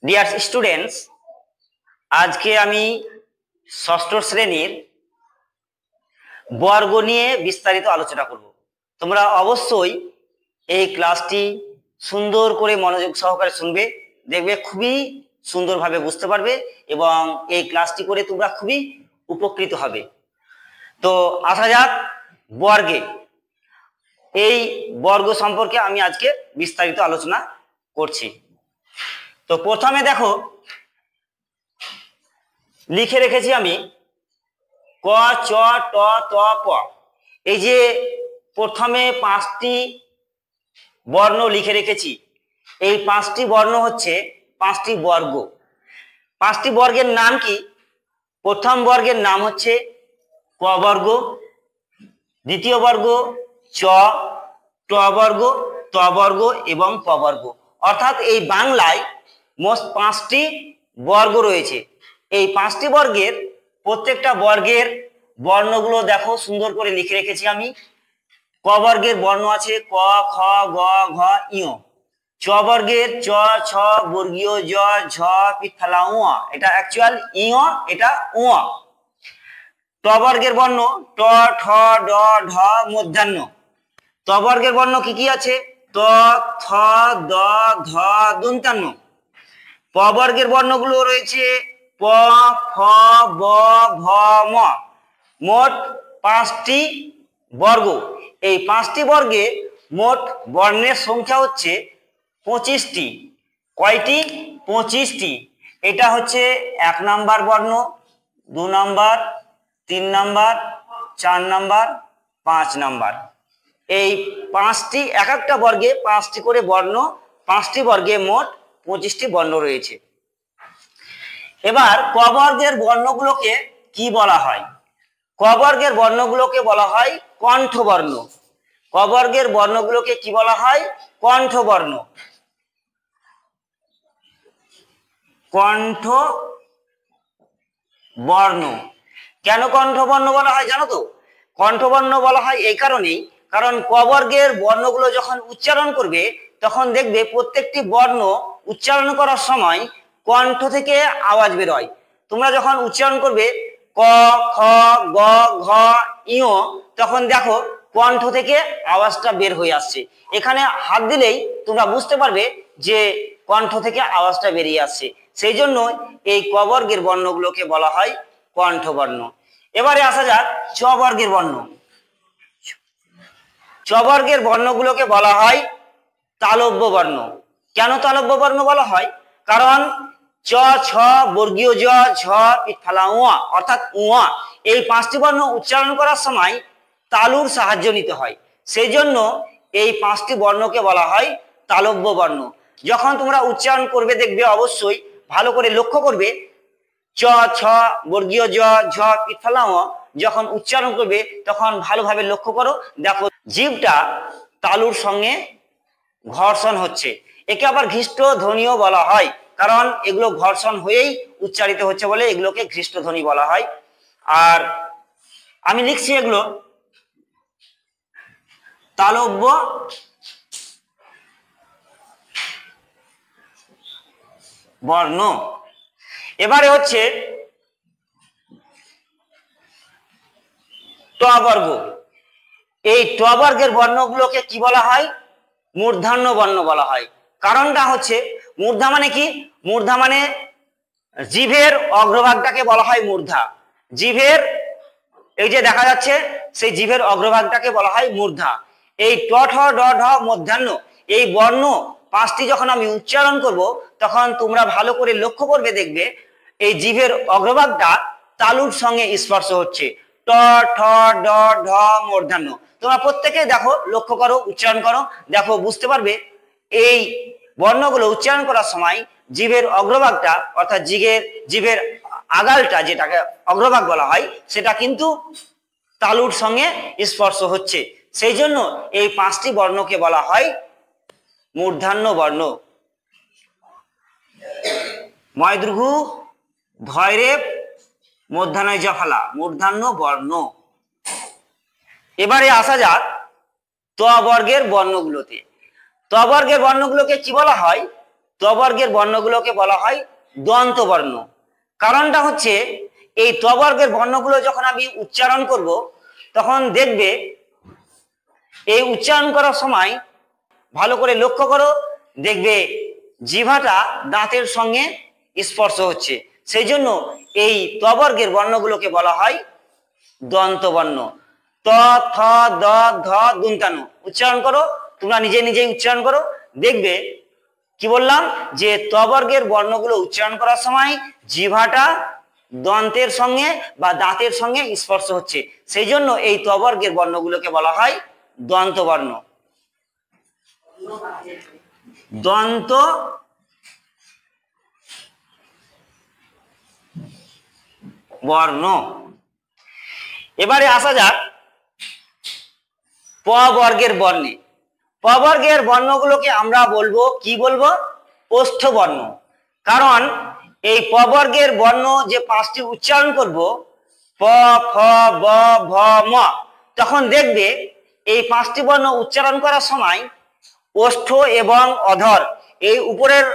Dear students, আজকে আমি ষষ্ঠ শ্রেণীর বর্গ নিয়ে বিস্তারিত আলোচনা করব। তোমরা অবশ্যই এই ক্লাসটি সুন্দর করে মনোযোগ সহকারে শুনবে, দেখবে খুবই সুন্দরভাবে বুঝতে পারবে এবং এই ক্লাসটি করে তোমরা খুবই উপকৃত হবে। তো আসা যাক বর্গে। এই বর্গ সম্পর্কে আমি আজকে বিস্তারিত আলোচনা করছি। তো প্রথমে দেখো, লিখে রেখেছি আমি ক, চ, ট, ত, প। এই যে প্রথমে 5টি বর্ণ লিখে রেখেছি, এই 5টি বর্ণ হচ্ছে 5টি বর্গ। 5টি বর্গের নাম কি? প্রথম বর্গের নাম হচ্ছে ক বর্গ, দ্বিতীয় বর্গ চ, ট বর্গ, ত বর্গ এবং প বর্গ। অর্থাৎ এই বাংলায় মোট 5টি বর্গ রয়েছে। এই 5টি বর্গের প্রত্যেকটা বর্গের বর্ণগুলো দেখো সুন্দর করে লিখে রেখেছি আমি। ক বর্গের বর্ণ আছে ক, খ, গ, ঘ, ঞ। চ বর্গের চ, ছ, বর্গীয় জ, ঝ, পিঠালা উ। এটা অ্যাকচুয়াল ঞ, এটা উ। ট বর্গের বর্ণ ট, ঠ, ড, ঢ, মূর্ধন্য। ত বর্গের বর্ণ কি কি আছে? ত, থ, দ, ধ, দন্তান্ন। প বর্গের বর্ণগুলো রয়েছে প, ফ, ব, ভ, ম। মোট 5টি বর্গ। এই 5টি বর্গে মোট বর্ণের সংখ্যা হচ্ছে 25টি। কয়টি? 25টি। এটা হচ্ছে 1 নাম্বার বর্ণ, 2 নাম্বার, 3 নাম্বার, 4 নাম্বার, 5 নাম্বার। এই 5টি, এক একটা বর্গে 5টি করে বর্ণ। 5টি বর্গে মোট 25টি বর্ণ রয়েছে। এবার ক বর্গের বর্ণগুলোকে কি বলা হয়? ক বর্গের বর্ণগুলোকে বলা হয় কণ্ঠবর্ণ। ক বর্গের বর্ণগুলোকে কি বলা হয়? কণ্ঠবর্ণ। কণ্ঠবর্ণ। কেন কণ্ঠবর্ণ বলা হয় জানো তো? কণ্ঠবর্ণ বলা হয় এই কারণেই, কারণ ক বর্গের বর্ণগুলো যখন উচ্চারণ করবে তখন দেখবে প্রত্যেকটি বর্ণ উচ্চারণ করার সময় কণ্ঠ থেকে আওয়াজ বের হয়। তোমরা যখন উচ্চারণ করবে ক, খ, গ, ঘ, ঞ, তখন দেখো কণ্ঠ থেকে আওয়াজটা বের হয়ে আসছে। এখানে হাত দিলেই তোমরা বুঝতে পারবে যে কণ্ঠ থেকে আওয়াজটা বেরিয়ে আসছে। সেই জন্য এই ক বর্গের বর্ণগুলোকে বলা হয় কণ্ঠবর্ণ। এবারে আসা যাক চ বর্গের বর্ণ। চ বর্গের বর্ণগুলোকে বলা হয় তালব্য বর্ণ। কেন তালব্য বর্ণ বলা হয়? কারণ চ, ছ, বর্গীয় জ, ঝ, পিঠালা উ, অর্থাৎ উ, এই 5টি বর্ণ উচ্চারণ করার সময় তালুর সাহায্য নিতে হয়। সেই জন্য এই 5টি বর্ণকে বলা হয় তালব্য বর্ণ। যখন তোমরা উচ্চারণ করবে দেখবে অবশ্যই ভালো করে লক্ষ্য করবে চ, ছ, বর্গীয় জ, ঝ, পিঠালা উ যখন উচ্চারণ করবে তখন ভালোভাবে লক্ষ্য করো, দেখো জিভটা তালুর সঙ্গে ঘর্ষণ হচ্ছে। একে আবার ঘৃষ্ট ধ্বনিও বলা হয়, কারণ এগুলো ঘর্ষণ হয়েই উচ্চারিত হচ্ছে বলে এগুলোকে ঘৃষ্ট ধ্বনি বলা হয়। আর আমি লিখছি এগুলো তালব্য বর্ণ। এবারে হচ্ছে ট বর্গ। এই ট বর্গের বর্ণগুলোকে কি বলা হয়? মূর্ধন্য বর্ণ বলা হয়। কারণটা হচ্ছে মূর্ধা মানে কি? মূর্ধা মানে জিভের অগ্রভাগটাকে বলা হয় মূর্ধা। জিভের এই যে দেখা যাচ্ছে সেই জিভের অগ্রভাগটাকে বলা হয় মূর্ধা। এই ট, ঠ, ড, ঢ, মূর্ধন্য, এই বর্ণ 5টি যখন আমি উচ্চারণ করব তখন তোমরা ভালো করে লক্ষ্য করবে, দেখবে এই জিভের অগ্রভাগটা তালুর সঙ্গে স্পর্শ হচ্ছে। ট, ঠ, ড, ঢ, মূর্ধন্য। তোমরা প্রত্যেকে দেখো, লক্ষ্য করো, উচ্চারণ করো, দেখো বুঝতে পারবে এই বর্ণগুলো উচ্চারণ করার সময় জিভের অগ্রভাগটা অর্থাৎ জিভের আগালটা, যেটাকে অগ্রভাগ বলা হয়, সেটা কিন্তু তালুর সঙ্গে স্পর্শ হচ্ছে। সেই জন্য এই 5টি বর্ণকে বলা হয় মূর্ধন্য বর্ণ। ময়দৃঘু ধয়রেপ মূর্ধন্যয় জফলা, মূর্ধন্য বর্ণ। এবারে আসা যাক ত বর্গের বর্ণগুলোতে। ত বর্গের বর্ণগুলোকে কি বলা হয়? তবর্গের বর্ণগুলোকে বলা হয় দন্ত বর্ণ। কারণটা হচ্ছে এই তবর্গের বর্ণগুলো যখন আমি উচ্চারণ করব তখন দেখবে এই উচ্চারণ করার সময় ভালো করে লক্ষ্য করো, দেখবে জিহ্বাটা দাঁতের সঙ্গে স্পর্শ হচ্ছে, সেই জন্য এই তবর্গের বর্ণগুলোকে বলা হয় দন্ত বর্ণ। ত, থ, দ, ধ, দন্তানো উচ্চারণ করো, তোমরা নিজে নিজেই উচ্চারণ করো, দেখবে কি বললাম যে তবর্গের বর্ণগুলো উচ্চারণ করার সময় জিহ্বাটা দন্তের সঙ্গে বা দাঁতের সঙ্গে স্পর্শ হচ্ছে, সেই জন্য এই তবর্গের বর্ণগুলোকে বলা হয় দন্ত বর্ণ। দন্ত বর্ণ। এবারে আসা যাক প বর্গের বর্ণে। প বর্গের বর্ণগুলোকে আমরা বলবো কি বলবো? ওষ্ঠ বর্ণ। কারণ এই প বর্গের বর্ণ যে 5টি উচ্চারণ করব প, ফ, ব, ভ, ম, তখন দেখবে এই 5টি বর্ণ উচ্চারণ করার সময় ওষ্ঠ এবং অধর, এই উপরের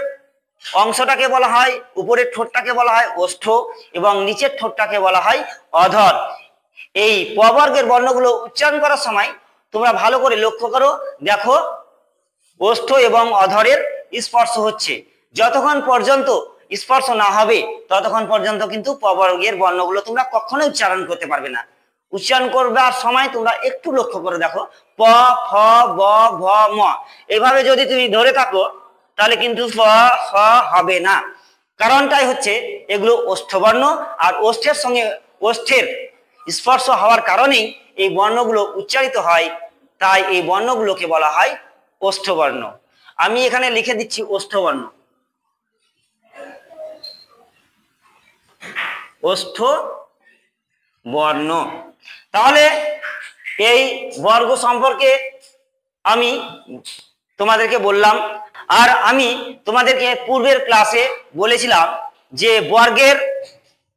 অংশটাকে বলা হয়, উপরের ঠোঁটটাকে বলা হয় ওষ্ঠ এবং নিচের ঠোঁটটাকে বলা হয় অধর। এই প বর্গের বর্ণগুলো উচ্চারণ করার সময় তোমরা ভালো করে লক্ষ্য করো, দেখো ওষ্ঠ এবং অধরের স্পর্শ হচ্ছে। যতক্ষণ পর্যন্ত স্পর্শ না হবে ততক্ষণ পর্যন্ত কিন্তু প বর্গের বর্ণগুলো তোমরা কখনোই উচ্চারণ করতে পারবে না। উচ্চারণ করবার সময় তোমরা একটু লক্ষ্য করে দেখো প, ফ, ব, ভ, ম, এভাবে যদি তুমি ধরে থাকো তাহলে কিন্তু স, স হবে না। কারণটাই হচ্ছে এগুলো ওষ্ঠবর্ণ, আর ওষ্ঠের সঙ্গে ওষ্ঠের স্পর্শ হওয়ার কারণেই এই বর্ণগুলো উচ্চারিত হয়, তাই এই বর্ণগুলোকে বলা হয় ওষ্ঠবর্ণ। আমি এখানে লিখে দিচ্ছি ওষ্ঠবর্ণ, ওষ্ঠ বর্ণ। তাহলে এই বর্গ সম্পর্কে আমি তোমাদেরকে বললাম। আর আমি তোমাদেরকে পূর্বের ক্লাসে বলেছিলাম যে বর্গের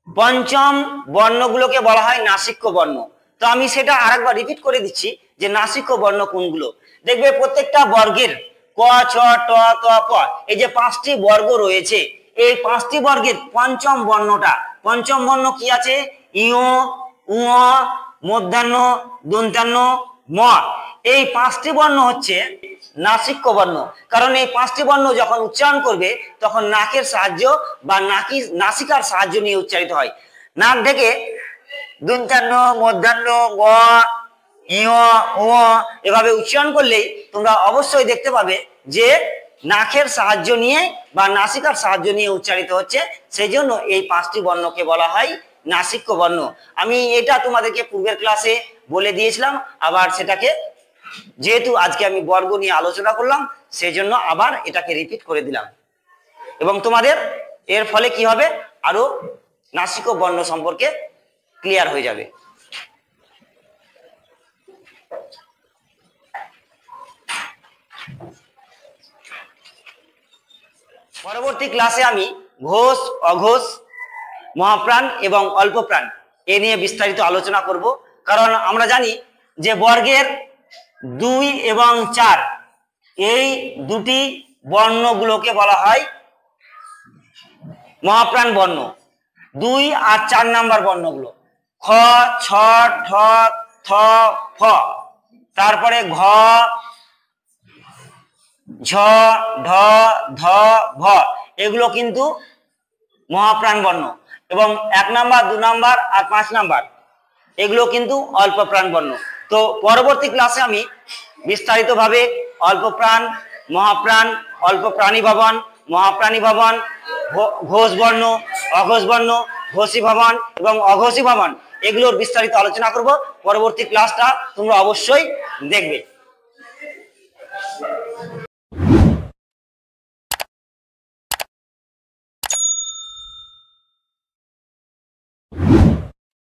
পঞ্চম বর্ণগুলোকে বলা হয় নাসিক্য বর্ণ। তো আমি সেটা আরেকবার রিপিট করে দিচ্ছি যে নাসিক্য বর্ণ কোনগুলো। দেখবে প্রত্যেকটা বর্গের ক, ছ, ট, ত, প, এই যে 5টি বর্গ রয়েছে, এই 5টি বর্গের পঞ্চম বর্ণটা, পঞ্চম বর্ণ কি আছে? ইয়, উ, মধ্যাহ্ন, দন্তান্ন, ম, এই 5টি বর্ণ হচ্ছে নাসিক্য বর্ণ। কারণ এই 5টি বর্ণ যখন উচ্চারণ করবে তখন নাকের সাহায্য বা নাসিকার সাহায্য নিয়ে উচ্চারিত হয়। নাক ঢেকে দন্তান্ন, মধ্যাহ্ন, গ, ইয়, উ এভাবে উচ্চারণ করলেই তোমরা অবশ্যই দেখতে পাবে যে নাকের সাহায্য নিয়ে বা নাসিকার সাহায্য নিয়ে উচ্চারিত হচ্ছে, সেই জন্য এই 5টি বর্ণকে বলা হয় নাসিক্য বর্ণ। আমি এটা তোমাদেরকে পূর্বের ক্লাসে বলে দিয়েছিলাম, আবার সেটাকে যেহেতু আজকে আমি বর্গ নিয়ে আলোচনা করলাম সেই জন্য আবার এটাকে রিপিট করে দিলাম, এবং তোমাদের এর ফলে কি হবে, আরো নাসিক্য বর্ণ সম্পর্কে ক্লিয়ার হয়ে যাবে। পরবর্তী ক্লাসে আমি ঘোষ, অঘোষ, মহাপ্রাণ এবং অল্প প্রাণ এ নিয়ে বিস্তারিত আলোচনা করব। কারণ আমরা জানি যে বর্গের 2 এবং 4 এই দুটি বর্ণগুলোকে বলা হয় মহাপ্রাণ বর্ণ। 2 আর 4 নাম্বার বর্ণগুলো খ, ছ, ঠ, থ, ফ, তারপরে ঘ, ঝ, ঢ, ধ, ভ, এগুলো কিন্তু মহাপ্রাণ বর্ণ। এবং 1 নাম্বার, 2 নাম্বার আর 5 নাম্বার এগুলো কিন্তু অল্প প্রাণ বর্ণ। তো পরবর্তী ক্লাসে আমি বিস্তারিতভাবে অল্প প্রাণ, মহাপ্রাণ, অল্প প্রাণী ভবন, মহাপ্রাণী ভবন, ঘোষ বর্ণ, অঘোষ বর্ণ, ঘোষী ভবন এবং অঘোষী ভবন এগুলোর বিস্তারিত আলোচনা করব। পরবর্তী ক্লাসটা তোমরা অবশ্যই দেখবে।